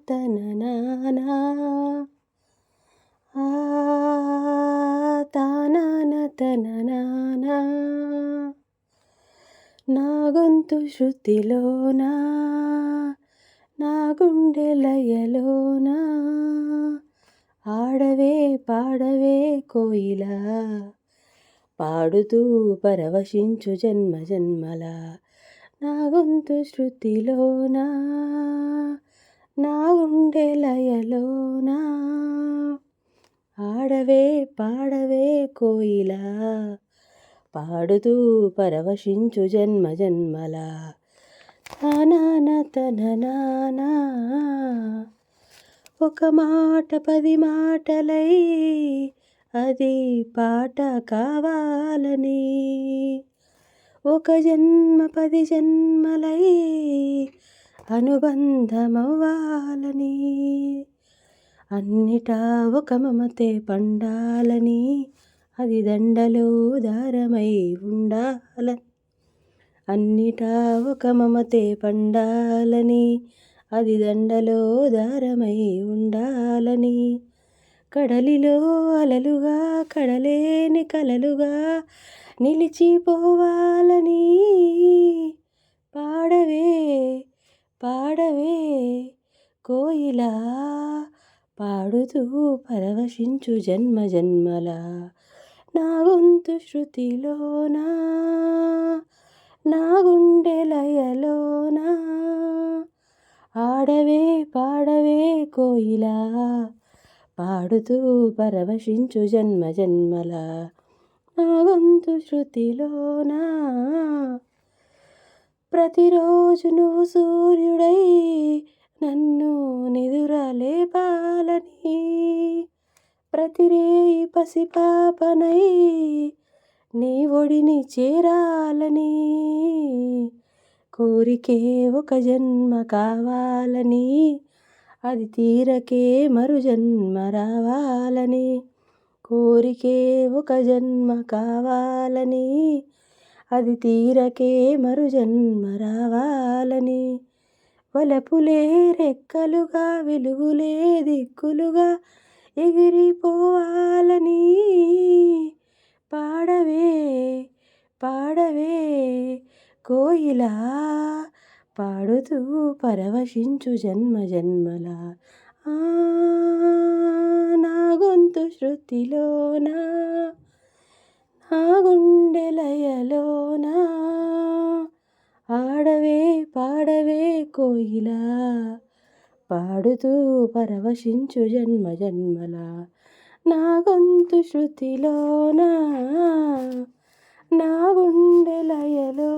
తననానా ఆ తానాన తననానా నా గొంతు శృతిలోనా నా గుండె లయలోనా ఆడవే పాడవే కోయిలా పాడుతూ పరవశించు జన్మ జన్మల నా గొంతు శృతిలోనా నా గుండె లయలోనా ఆడవే పాడవే కోయిలా పాడుతూ పరవశించు జన్మ జన్మల తానాన తననానా ఒక మాట 10 మాటలై అది పాట కావాలని ఒక జన్మ 10 జన్మలై అనుబంధమవ్వాలని అన్నిటా ఒక మమతే పండాలని అది దండలో దారమై ఉండాలని అన్నిటా ఒక మమతే పండాలని అది దండలో దారమై ఉండాలని కడలిలో అలలుగా కడలేని కలలుగా నిలిచిపోవాలని పాడవే పాడవే కోయిలా పాడుతూ పరవశించు జన్మ జన్మల నా గొంతు శృతిలోనా నా గుండె లయలోనా ఆడవే పాడవే కోయిలా పాడుతూ పరవశించు జన్మ జన్మల నా గొంతు శృతిలోనా ప్రతిరోజు నువ్వు సూర్యుడై నన్ను నిదురలేపాలని ప్రతిరేయి పసిపాపనై నీ ఒడిని చేరాలని కోరికే ఒక జన్మ కావాలని అది తీరకే మరు జన్మ రావాలని కోరికే ఒక జన్మ కావాలని అది తీరకే మరు జన్మ రావాలని వలపులే రెక్కలుగా వెలుగులే దిక్కులుగా ఎగిరిపోవాలని పాడవే పాడవే కోయిలా పాడుతూ పరవశించు జన్మ జన్మల నా గొంతు శృతిలోనా నా గుండె లయలోనా ఆడవే పాడవే కోయిలా పాడుతూ పరవశించు జన్మ జన్మల నా గొంతు శృతిలోనా నా గుండె లయలో